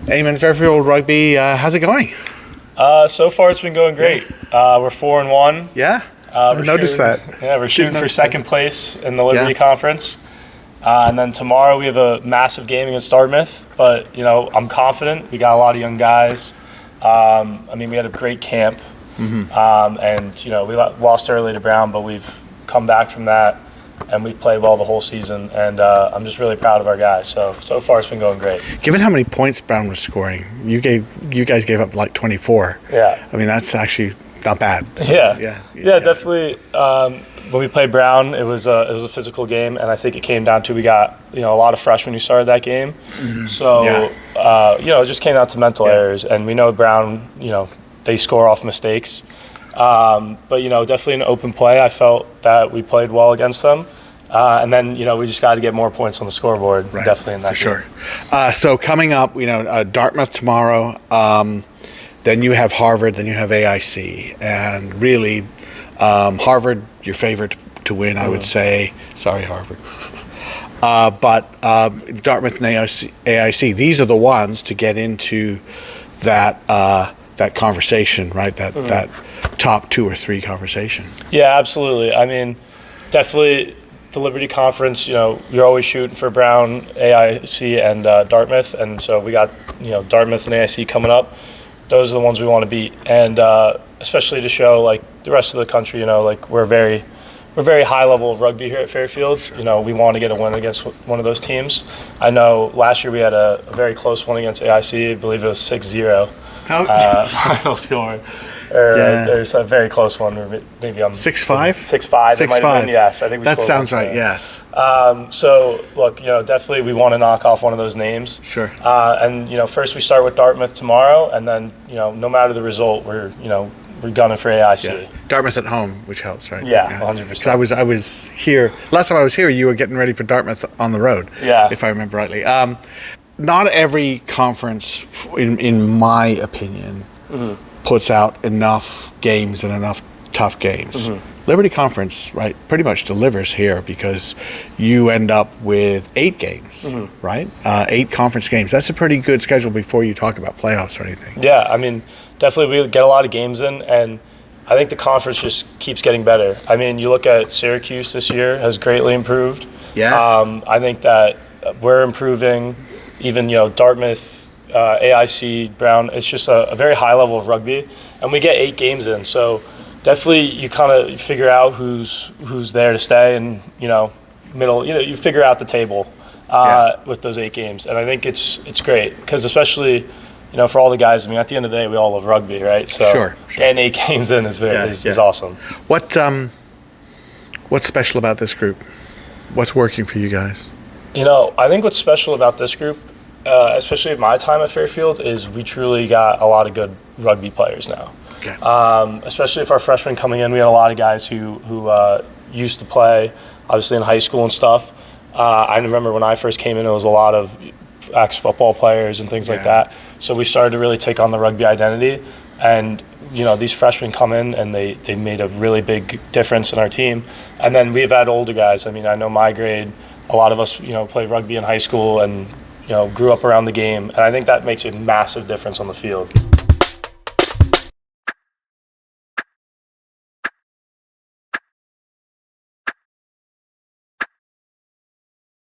Eamonn, Fairfield Rugby, how's it going? So far it's been going great. We're 4-1. Yeah, I noticed that. Yeah, we're shooting for second place in the Liberty Conference. And then tomorrow we have a massive game against Dartmouth. But, I'm confident. We got a lot of young guys. We had a great camp. And, we lost early to Brown, but we've come back from that. And we've played well the whole season, and I'm just really proud of our guys. So far it's been going great. Given how many points Brown was scoring, you guys gave up like 24. Yeah. That's actually not bad. So, yeah, definitely. When we played Brown, it was a physical game, and I think it came down to we got a lot of freshmen who started that game. So it just came down to mental errors, and we know Brown. They score off mistakes. But definitely an open play. I felt that we played well against them, and then we just got to get more points on the scoreboard. Right, definitely in that for sure. So coming up, Dartmouth tomorrow. Then you have Harvard. Then you have AIC, and really, Harvard your favorite to win. I would say. Sorry, Harvard. But Dartmouth and AIC. These are the ones to get into that conversation, right? That top 2 or 3 conversation. Yeah, absolutely. Definitely the Liberty Conference, you're always shooting for Brown, AIC, and Dartmouth. And so we got, Dartmouth and AIC coming up. Those are the ones we want to beat. And especially to show, the rest of the country, we're very high level of rugby here at Fairfields. We want to get a win against one of those teams. I know last year we had a very close one against AIC. I believe it was 6-0. Final score. There's a very close one. Maybe I'm 6-5. 6-5. It might have been, yes. I think that sounds right. Yes. So look, definitely we want to knock off one of those names. Sure. And first we start with Dartmouth tomorrow, and then no matter the result, we're gunning for AIC. Yeah. Dartmouth at home, which helps, right? Yeah, 100%. I was here last time I was here. You were getting ready for Dartmouth on the road. Yeah. If I remember rightly. Not every conference, in my opinion, puts out enough games and enough tough games. Liberty Conference, right, pretty much delivers here because you end up with 8 games, right? 8 conference games. That's a pretty good schedule before you talk about playoffs or anything. Yeah, definitely we get a lot of games in, and I think the conference just keeps getting better. You look at Syracuse this year has greatly improved. Yeah. I think that we're improving. Even Dartmouth, AIC, Brown, it's just a very high level of rugby, and we get 8 games in. So definitely you kind of figure out who's there to stay, and you figure out the table with those 8 games, and I think it's great because especially for all the guys. At the end of the day, we all love rugby, right? So sure. Getting 8 games in is awesome. What's special about this group? What's working for you guys? I think what's special about this group, especially at my time at Fairfield, is we truly got a lot of good rugby players now. Okay. Especially if our freshmen coming in, we had a lot of guys who used to play, obviously in high school and stuff. I remember when I first came in, it was a lot of ex-football players and things like that. So we started to really take on the rugby identity, and these freshmen come in and they made a really big difference in our team. And then we've had older guys. I know my grade. A lot of us, played rugby in high school and, grew up around the game. And I think that makes a massive difference on the field.